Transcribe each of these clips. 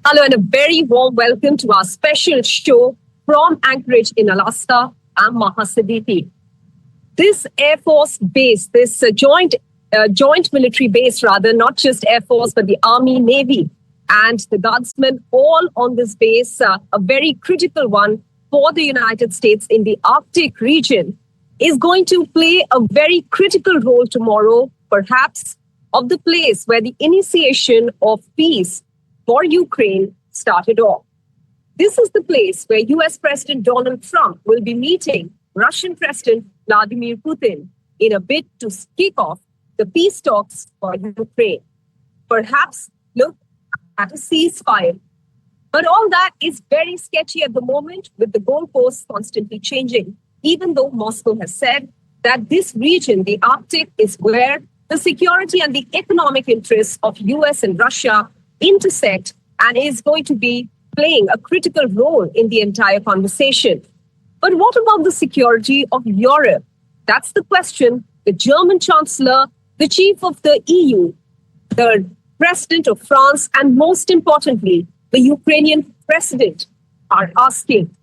Hello and a very warm welcome to our special show from Anchorage in Alaska. I'm Maha Siddiqui. This Air Force base, this joint military base rather, not just Air Force, but the Army, Navy, and the Guardsmen, all on this base, a very critical one for the United States in the Arctic region, is going to play a very critical role tomorrow, perhaps, of the place where the initiation of peace for Ukraine started off. This is the place where US President Donald Trump will be meeting Russian President Vladimir Putin in a bid to kick off the peace talks for Ukraine. Perhaps look at a ceasefire. But all that is very sketchy at the moment, with the goalposts constantly changing, even though Moscow has said that this region, the Arctic, is where the security and the economic interests of US and Russia intersect and is going to be playing a critical role in the entire conversation. But what about the security of Europe? That's the question the German Chancellor, the chief of the EU, the President of France, and most importantly, the Ukrainian President are asking.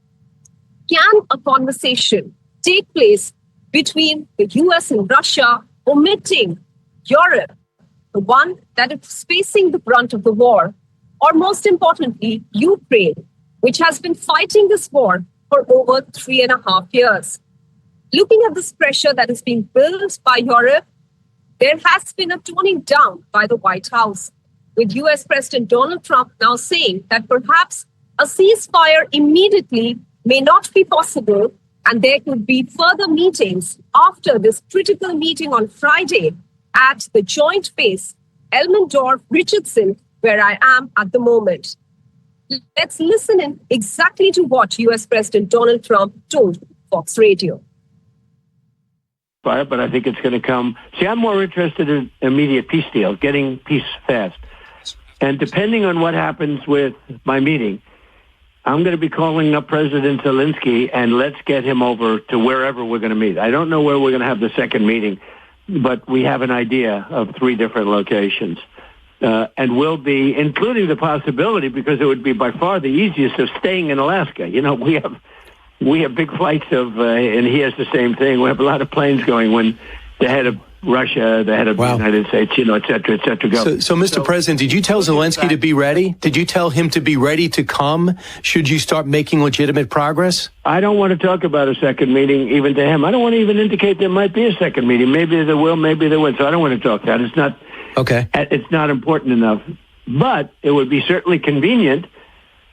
Can a conversation take place between the US and Russia, omitting Europe, the one that is facing the brunt of the war, or most importantly, Ukraine, which has been fighting this war for over 3.5 years? Looking at this pressure that is being built by Europe, there has been a toning down by the White House, with US President Donald Trump now saying that perhaps a ceasefire immediately may not be possible, and there could be further meetings after this critical meeting on Friday at the joint base, Elmendorf-Richardson, where I am at the moment. Let's listen in exactly to what US President Donald Trump told Fox Radio. But I think it's going to come. See, I'm more interested in immediate peace deals, getting peace fast. And depending on what happens with my meeting, I'm going to be calling up President Zelensky, and let's get him over to wherever we're going to meet. I don't know where we're going to have the second meeting, but we have an idea of 3 different locations. And we'll be, including the possibility, because it would be by far the easiest, of staying in Alaska. You know, we have big flights of, and he has the same thing. We have a lot of planes going when the head of Russia, the head of the United States, et cetera, go. So, Mr. President, did you tell Zelensky to be ready? Did you tell him to be ready to come should you start making legitimate progress? I don't want to talk about a second meeting even to him. I don't want to even indicate there might be a second meeting. Maybe there will, maybe there won't. So I don't want to talk that. It's not okay. It's not important enough. But it would be certainly convenient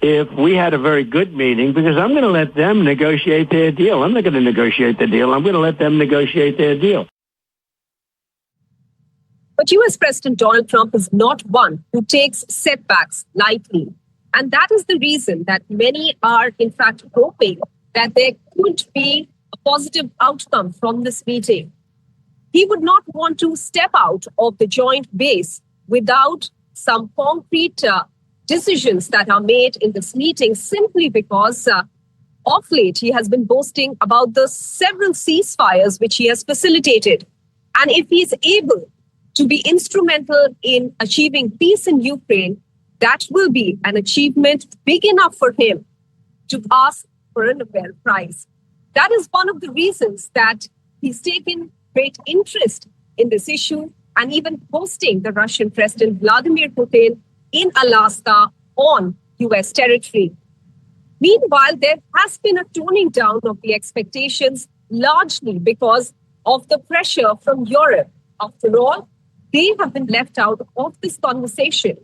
if we had a very good meeting, because I'm going to let them negotiate their deal. I'm not going to negotiate the deal. I'm going to let them negotiate their deal. But US President Donald Trump is not one who takes setbacks lightly. And that is the reason that many are, in fact, hoping that there could be a positive outcome from this meeting. He would not want to step out of the joint base without some concrete decisions that are made in this meeting, simply because of late he has been boasting about the several ceasefires which he has facilitated. And if he is able to be instrumental in achieving peace in Ukraine, that will be an achievement big enough for him to ask for a Nobel Prize. That is one of the reasons that he's taken great interest in this issue and even hosting the Russian President Vladimir Putin in Alaska on US territory. Meanwhile, there has been a toning down of the expectations, largely because of the pressure from Europe. After all, they have been left out of this conversation.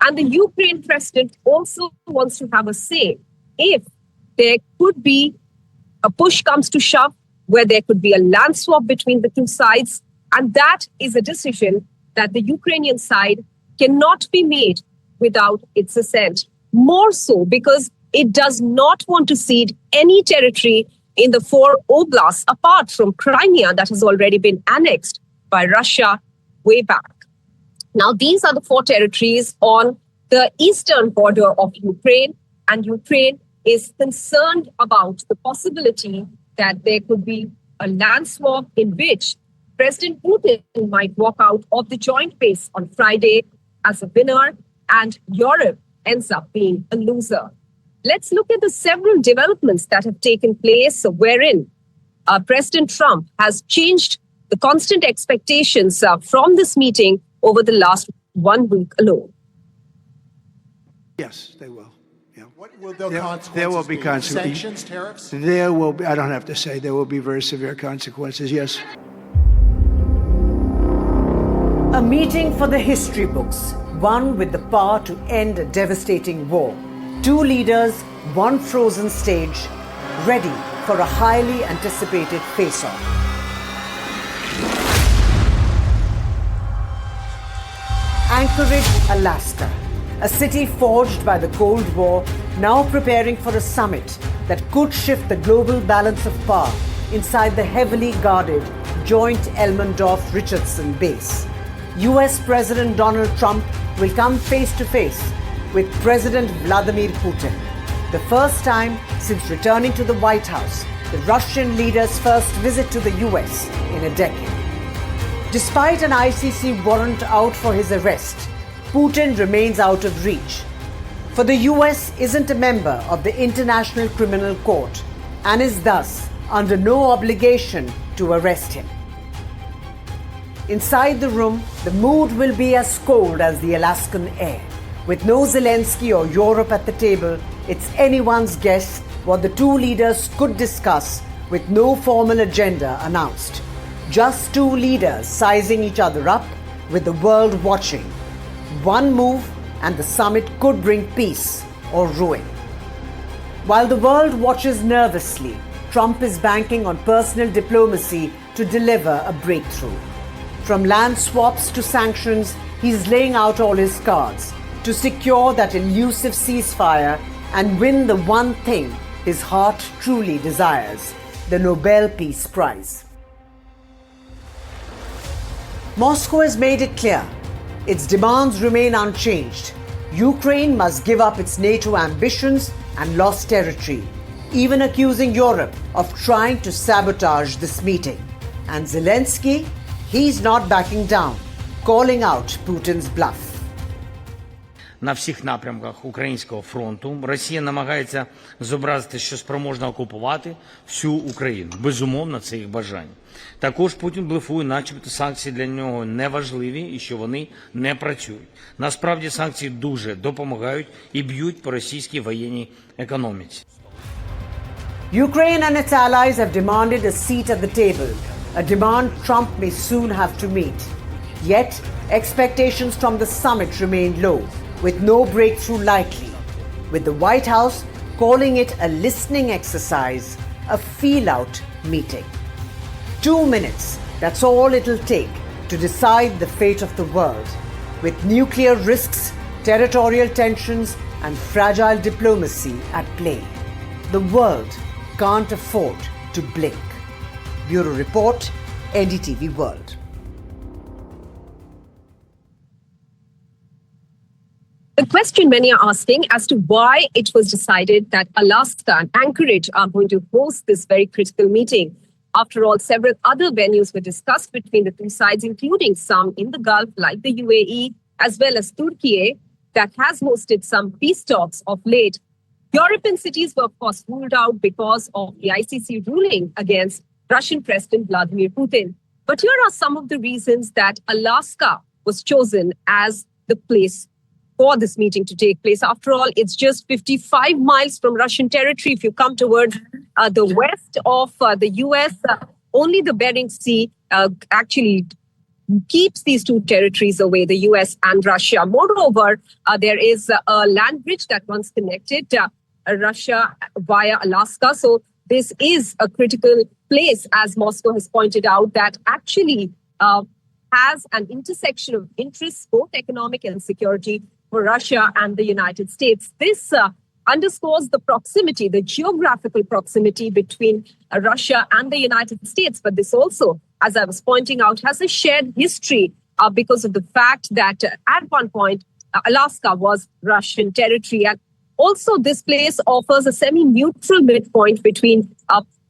And the Ukraine president also wants to have a say if there could be a push comes to shove, where there could be a land swap between the two sides. And that is a decision that the Ukrainian side cannot be made without its assent. More so because it does not want to cede any territory in the 4 oblasts apart from Crimea that has already been annexed by Russia way back. Now, these are the 4 territories on the eastern border of Ukraine, and Ukraine is concerned about the possibility that there could be a land swap in which President Putin might walk out of the joint base on Friday as a winner, and Europe ends up being a loser. Let's look at the several developments that have taken place wherein President Trump has changed the constant expectations from this meeting over the last 1 week alone. Yes, they will. Yeah. What will the consequences There will be consequences. Sanctions, tariffs? There will be, I don't have to say, there will be very severe consequences, yes. A meeting for the history books, one with the power to end a devastating war. Two leaders, one frozen stage, ready for a highly anticipated face-off. Anchorage, Alaska, a city forged by the Cold War, now preparing for a summit that could shift the global balance of power inside the heavily guarded joint Elmendorf-Richardson base. US President Donald Trump will come face-to-face with President Vladimir Putin. The first time since returning to the White House, the Russian leader's first visit to the US in a decade. Despite an ICC warrant out for his arrest, Putin remains out of reach. For the US isn't a member of the International Criminal Court and is thus under no obligation to arrest him. Inside the room, the mood will be as cold as the Alaskan air. With no Zelensky or Europe at the table, it's anyone's guess what the two leaders could discuss with no formal agenda announced. Just two leaders sizing each other up with the world watching. One move and the summit could bring peace or ruin. While the world watches nervously, Trump is banking on personal diplomacy to deliver a breakthrough. From land swaps to sanctions, he's laying out all his cards to secure that elusive ceasefire and win the one thing his heart truly desires, the Nobel Peace Prize. Moscow has made it clear its demands remain unchanged. Ukraine must give up its NATO ambitions and lost territory, even accusing Europe of trying to sabotage this meeting. And Zelensky, he's not backing down, calling out Putin's bluff. На всіх напрямках українського фронту Росія намагається зобразити, що спроможна окупувати всю Україну. Безумовно, це їх бажання. Також Путін блефує, начебто санкції для нього не важливі і що вони не працюють. Насправді санкції дуже допомагають і б'ють по російській воєнній економіці. Ukraine and its allies have demanded a seat at the table, a demand Trump may soon have to meet. Yet, expectations from the summit remain low, with no breakthrough likely, with the White House calling it a listening exercise, a feel-out meeting. 2 minutes, that's all it'll take to decide the fate of the world, with nuclear risks, territorial tensions, and fragile diplomacy at play. The world can't afford to blink. Bureau Report, NDTV World. The question many are asking as to why it was decided that Alaska and Anchorage are going to host this very critical meeting. After all, several other venues were discussed between the two sides, including some in the Gulf like the UAE, as well as Turkey, that has hosted some peace talks of late. European cities were, of course, ruled out because of the ICC ruling against Russian President Vladimir Putin. But here are some of the reasons that Alaska was chosen as the place for this meeting to take place. After all, it's just 55 miles from Russian territory. If you come towards the west of the US, only the Bering Sea actually keeps these two territories away, the US and Russia. Moreover, there is a land bridge that once connected Russia via Alaska. So this is a critical place, as Moscow has pointed out, that actually has an intersection of interests, both economic and security, for Russia and the United States. This underscores the proximity, the geographical proximity between Russia and the United States. But this also, as I was pointing out, has a shared history because of the fact that at one point, Alaska was Russian territory. And also, this place offers a semi-neutral midpoint between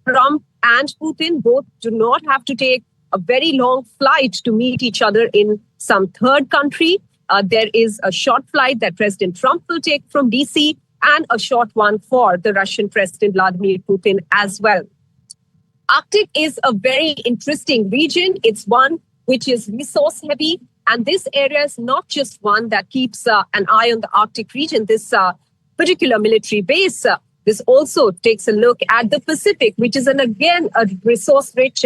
Trump and Putin. Both do not have to take a very long flight to meet each other in some third country. there is a short flight that President Trump will take from DC and a short one for the Russian President Vladimir Putin as well. Arctic is a very interesting region. It's one which is resource heavy. And this area is not just one that keeps an eye on the Arctic region. This particular military base, this also takes a look at the Pacific, which is, again, a resource-rich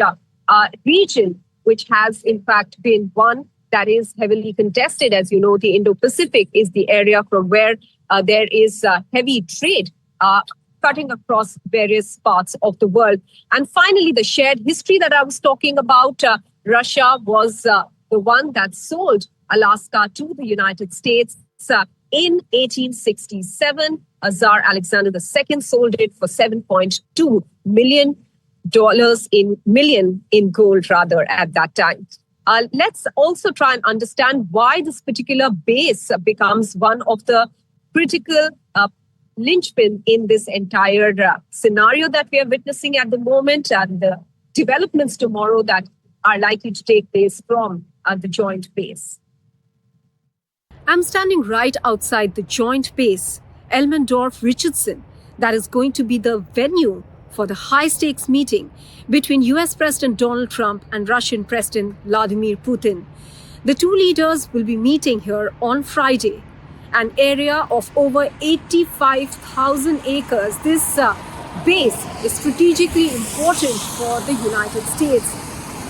region, which has, in fact, been one that is heavily contested. As you know, the Indo-Pacific is the area from where there is heavy trade cutting across various parts of the world. And finally, the shared history that I was talking about, Russia was the one that sold Alaska to the United States in 1867. Tsar Alexander II sold it for $7.2 million in gold, rather, at that time. Let's also try and understand why this particular base becomes one of the critical linchpin in this entire scenario that we are witnessing at the moment, and the developments tomorrow that are likely to take place from the joint base. I'm standing right outside the joint base, Elmendorf-Richardson, that is going to be the venue for the high-stakes meeting between US President Donald Trump and Russian President Vladimir Putin. The two leaders will be meeting here on Friday, an area of over 85,000 acres. This base is strategically important for the United States,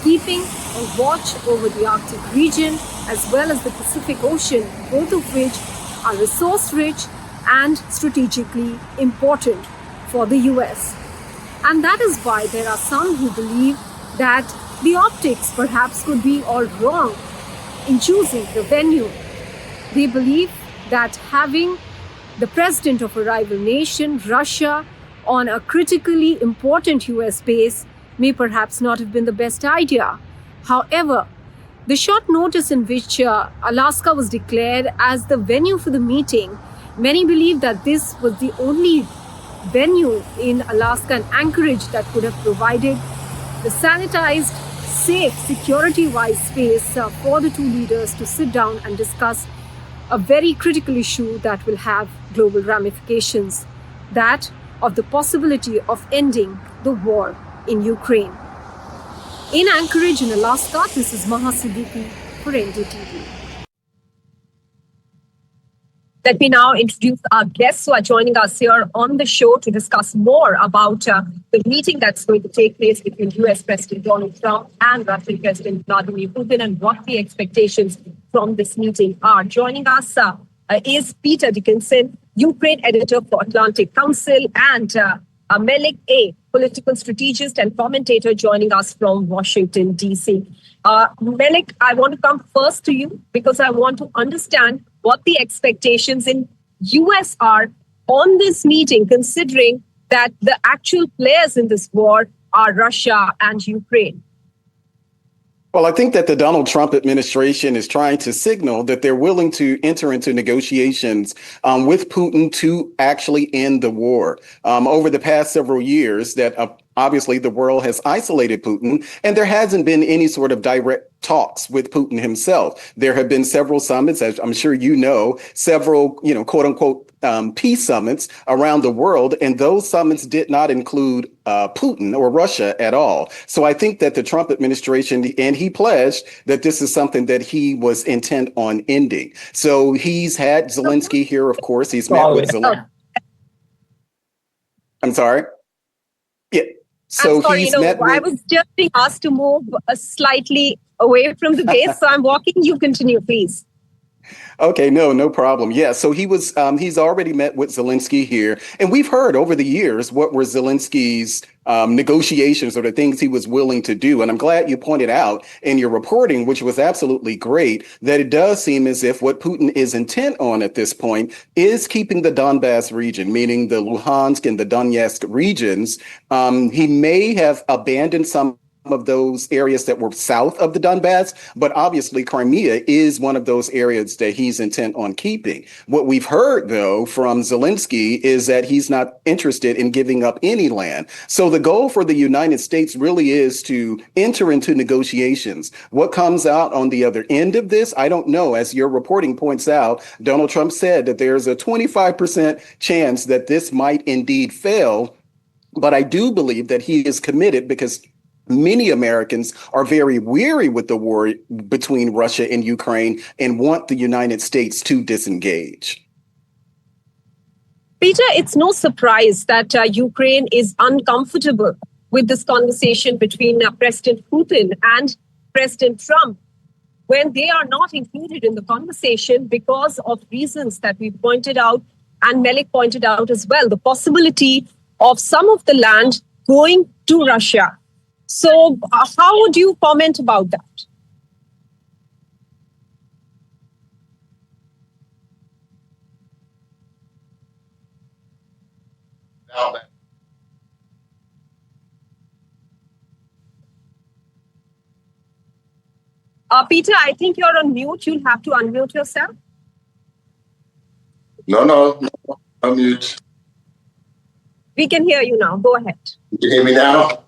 keeping a watch over the Arctic region as well as the Pacific Ocean, both of which are resource-rich and strategically important for the US. And that is why there are some who believe that the optics perhaps could be all wrong in choosing the venue. They believe that having the president of a rival nation, Russia, on a critically important US base may perhaps not have been the best idea. However, the short notice in which Alaska was declared as the venue for the meeting, many believe that this was the only venue in Alaska and Anchorage that could have provided the sanitized, safe, security-wise space for the two leaders to sit down and discuss a very critical issue that will have global ramifications, that of the possibility of ending the war in Ukraine. In Anchorage, in Alaska, this is Maha Siddiqui for NDTV. Let me now introduce our guests who are joining us here on the show to discuss more about the meeting that's going to take place between US President Donald Trump and Russian President Vladimir Putin and what the expectations from this meeting are. Joining us is Peter Dickinson, Ukraine editor for Atlantic Council, and Melik A., political strategist and commentator, joining us from Washington, D.C. Melik, I want to come first to you because I want to understand what the expectations in U.S. are on this meeting, considering that the actual players in this war are Russia and Ukraine. Well, I think that the Donald Trump administration is trying to signal that they're willing to enter into negotiations with Putin to actually end the war. Over the past several years, that obviously the world has isolated Putin, and there hasn't been any sort of direct talks with Putin himself. There have been several summits, as I'm sure you know, several, quote unquote, peace summits around the world, and those summits did not include Putin or Russia at all. So I think that the Trump administration, and he pledged that this is something that he was intent on ending. So he's had Zelensky here, of course. He's met with Zelensky. I'm sorry. Yeah. So I'm sorry, he's met with... I was just being asked to move slightly away from the base, so I'm walking. You continue, please. Okay, no problem. Yeah, so he's already met with Zelensky here. And we've heard over the years what were Zelensky's negotiations or the things he was willing to do. And I'm glad you pointed out in your reporting, which was absolutely great, that it does seem as if what Putin is intent on at this point is keeping the Donbass region, meaning the Luhansk and the Donetsk regions. He may have abandoned some of those areas that were south of the Donbass, but obviously Crimea is one of those areas that he's intent on keeping. What we've heard, though, from Zelensky is that he's not interested in giving up any land. So the goal for the United States really is to enter into negotiations. What comes out on the other end of this, I don't know. As your reporting points out, Donald Trump said that there's a 25% chance that this might indeed fail. But I do believe that he is committed because many Americans are very weary with the war between Russia and Ukraine and want the United States to disengage. Peter, it's no surprise that Ukraine is uncomfortable with this conversation between President Putin and President Trump when they are not included in the conversation because of reasons that we pointed out and Melik pointed out as well, the possibility of some of the land going to Russia. So how would you comment about that? Peter, I think you're on mute. You'll have to unmute yourself. No, unmute. We can hear you now. Go ahead. You can hear me now?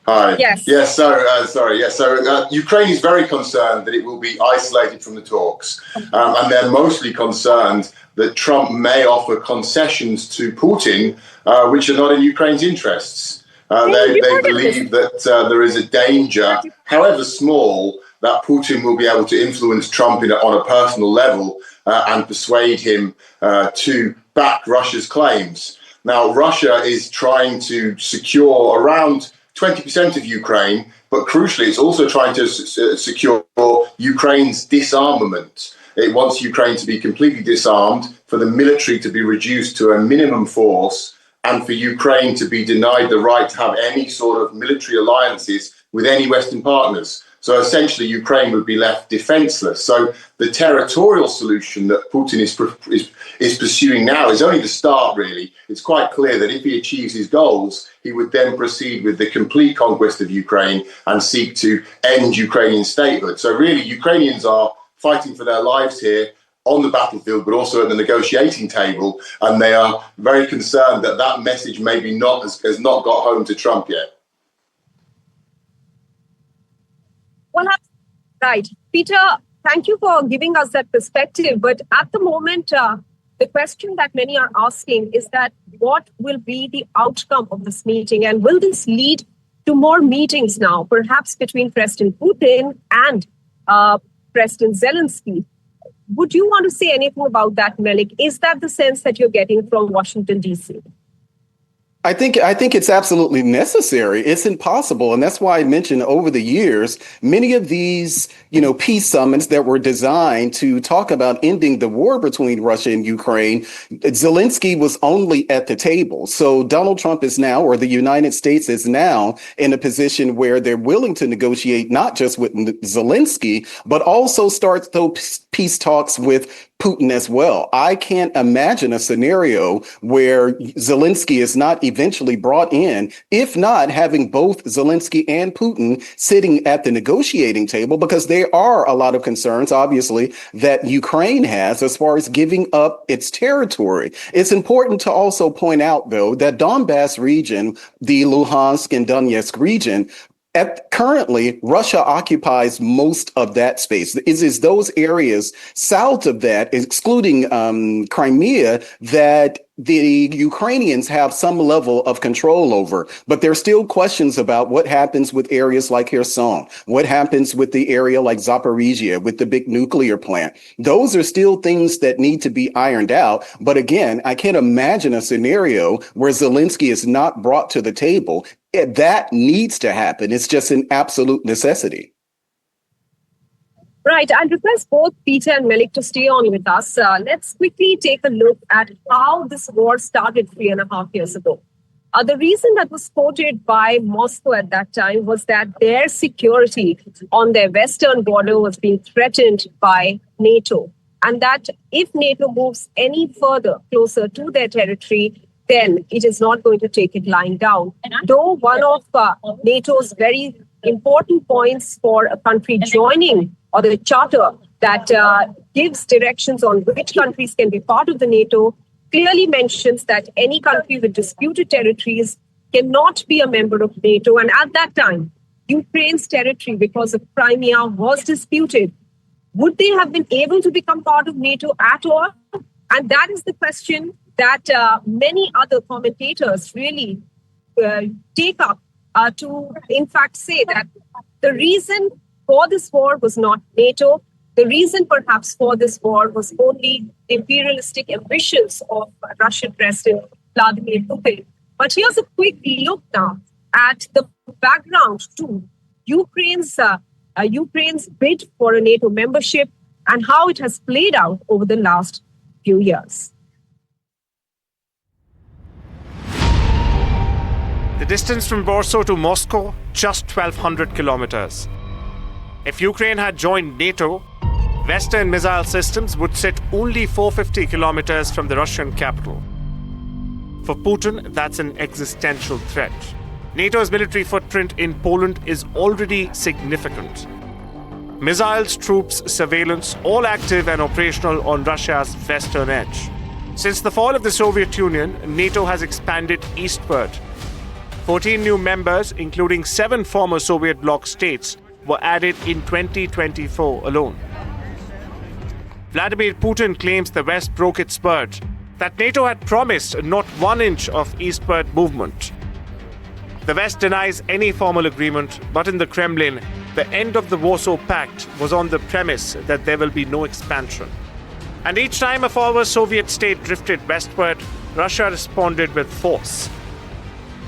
Hi. Yes. Yes. So Ukraine is very concerned that it will be isolated from the talks, and they're mostly concerned that Trump may offer concessions to Putin, which are not in Ukraine's interests. They believe that there is a danger, however small, that Putin will be able to influence Trump on a personal level and persuade him to back Russia's claims. Now, Russia is trying to secure around 20% of Ukraine, but crucially, it's also trying to secure Ukraine's disarmament. It wants Ukraine to be completely disarmed, for the military to be reduced to a minimum force, and for Ukraine to be denied the right to have any sort of military alliances with any Western partners. So essentially, Ukraine would be left defenseless. So the territorial solution that Putin is pursuing now is only the start, really. It's quite clear that if he achieves his goals, he would then proceed with the complete conquest of Ukraine and seek to end Ukrainian statehood. So really, Ukrainians are fighting for their lives here on the battlefield, but also at the negotiating table. And they are very concerned that that message maybe has not got home to Trump yet. Well, right. Peter, thank you for giving us that perspective. But at the moment, the question that many are asking is that what will be the outcome of this meeting? And will this lead to more meetings now, perhaps between President Putin and President Zelensky? Would you want to say anything about that, Melik? Is that the sense that you're getting from Washington, D.C.? I think it's absolutely necessary. It's impossible. And that's why I mentioned over the years, many of these, peace summits that were designed to talk about ending the war between Russia and Ukraine, Zelensky was only at the table. So Donald Trump is now, or the United States is now, in a position where they're willing to negotiate not just with Zelensky, but also start those peace talks with Putin as well. I can't imagine a scenario where Zelensky is not eventually brought in, if not having both Zelensky and Putin sitting at the negotiating table, because there are a lot of concerns, obviously, that Ukraine has as far as giving up its territory. It's important to also point out, though, that Donbass region, the Luhansk and Donetsk region, currently, Russia occupies most of that space. It is those areas south of that, excluding Crimea, that the Ukrainians have some level of control over. But there's still questions about what happens with areas like Kherson, what happens with the area like Zaporizhia, with the big nuclear plant. Those are still things that need to be ironed out. But again, I can't imagine a scenario where Zelensky is not brought to the table. That needs to happen. It's just an absolute necessity. Right. I'll request both Peter and Melik to stay on with us. Let's quickly take a look at how this war started 3.5 years ago. The reason that was quoted by Moscow at that time was that their security on their western border was being threatened by NATO, and that if NATO moves any further closer to their territory, then it is not going to take it lying down. Though one of NATO's very important points for a country joining, or the charter that gives directions on which countries can be part of the NATO, clearly mentions that any country with disputed territories cannot be a member of NATO. And at that time, Ukraine's territory, because of Crimea, was disputed. Would they have been able to become part of NATO at all? And that is the question that many other commentators really take up to, in fact, say that the reason for this war was not NATO. The reason perhaps for this war was only the imperialistic ambitions of Russian President Vladimir Putin. But here's a quick look now at the background to Ukraine's bid for a NATO membership and how it has played out over the last few years. The distance from Warsaw to Moscow, just 1,200 kilometers. If Ukraine had joined NATO, Western missile systems would sit only 450 kilometers from the Russian capital. For Putin, that's an existential threat. NATO's military footprint in Poland is already significant. Missiles, troops, surveillance, all active and operational on Russia's western edge. Since the fall of the Soviet Union, NATO has expanded eastward. 14 new members, including 7 former Soviet bloc states, were added in 2024 alone. Vladimir Putin claims the West broke its word, that NATO had promised not 1 inch of eastward movement. The West denies any formal agreement, but in the Kremlin, the end of the Warsaw Pact was on the premise that there will be no expansion. And each time a former Soviet state drifted westward, Russia responded with force.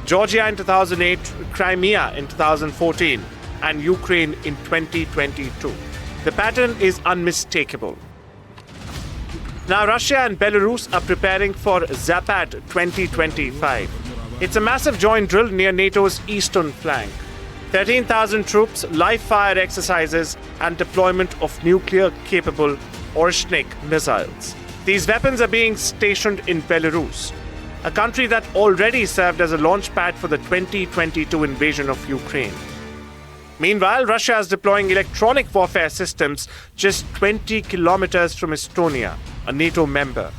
Georgia in 2008, Crimea in 2014, and Ukraine in 2022. The pattern is unmistakable. Now Russia and Belarus are preparing for Zapad 2025. It's a massive joint drill near NATO's eastern flank. 13,000 troops, live fire exercises, and deployment of nuclear-capable Orshnik missiles. These weapons are being stationed in Belarus, a country that already served as a launch pad for the 2022 invasion of Ukraine. Meanwhile, Russia is deploying electronic warfare systems just 20 kilometers from Estonia, a NATO member.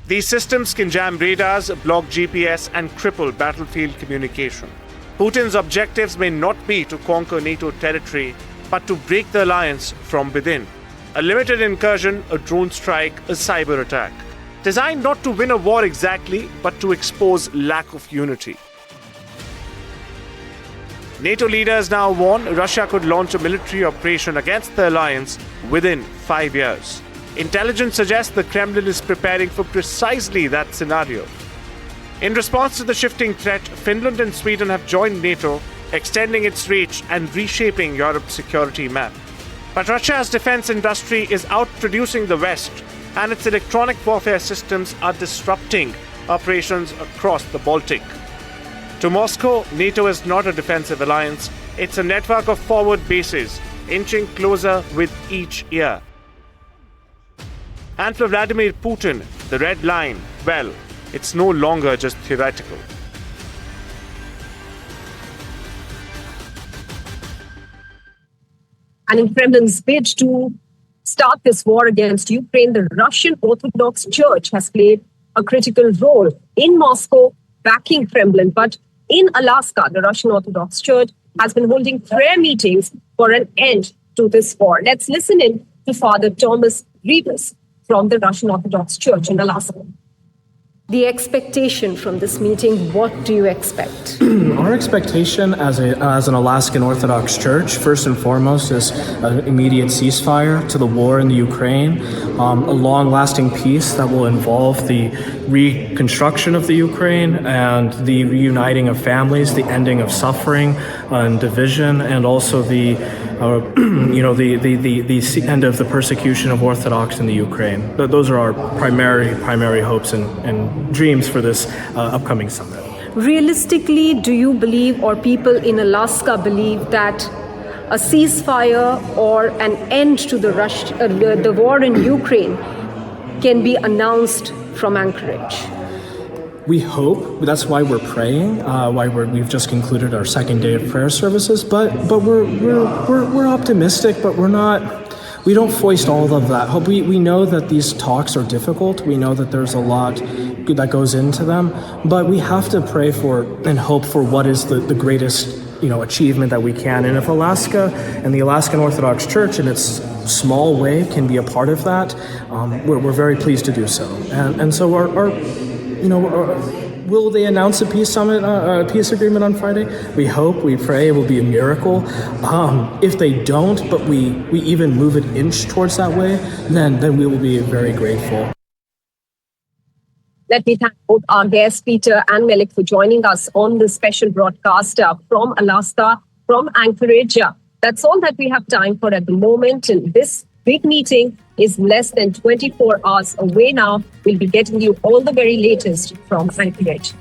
These systems can jam radars, block GPS, and cripple battlefield communication. Putin's objectives may not be to conquer NATO territory, but to break the alliance from within. A limited incursion, a drone strike, a cyber attack. Designed not to win a war exactly, but to expose lack of unity. NATO leaders now warn Russia could launch a military operation against the alliance within 5 years. Intelligence suggests the Kremlin is preparing for precisely that scenario. In response to the shifting threat, Finland and Sweden have joined NATO, extending its reach and reshaping Europe's security map. But Russia's defense industry is outproducing the West, and its electronic warfare systems are disrupting operations across the Baltic. To Moscow, NATO is not a defensive alliance, it's a network of forward bases, inching closer with each year. And for Vladimir Putin, the red line, well, it's no longer just theoretical. And in Kremlin's bid to start this war against Ukraine, the Russian Orthodox Church has played a critical role in Moscow, backing Kremlin. But in Alaska, the Russian Orthodox Church has been holding prayer meetings for an end to this war. Let's listen in to Father Thomas Rivas from the Russian Orthodox Church in Alaska. The expectation from this meeting, what do you expect? Our expectation as an Alaskan Orthodox Church, first and foremost, is an immediate ceasefire to the war in the Ukraine, a long-lasting peace that will involve the reconstruction of the Ukraine and the reuniting of families, the ending of suffering and division, and also the end of the persecution of Orthodox in the Ukraine. Those are our primary hopes and dreams for this upcoming summit. Realistically, do you believe, or people in Alaska believe, that a ceasefire or an end to the war in Ukraine can be announced from Anchorage? we hope, that's why we're praying, we've just concluded our second day of prayer services, but we're optimistic, but we don't foist all of that hope. We know that these talks are difficult. We know that there's a lot that goes into them, but we have to pray for and hope for what is the greatest achievement that we can. And if Alaska and the Alaskan Orthodox Church in its small way can be a part of that, we're very pleased to do so. And so will they announce a peace summit, a peace agreement on Friday? We hope, we pray it will be a miracle. If they don't, but we even move an inch towards that way, then we will be very grateful. Let me thank both our guests, Peter and Melik, for joining us on this special broadcast from Alaska, from Anchorage. That's all that we have time for at the moment. And this big meeting is less than 24 hours away now. We'll be getting you all the very latest from Anchorage.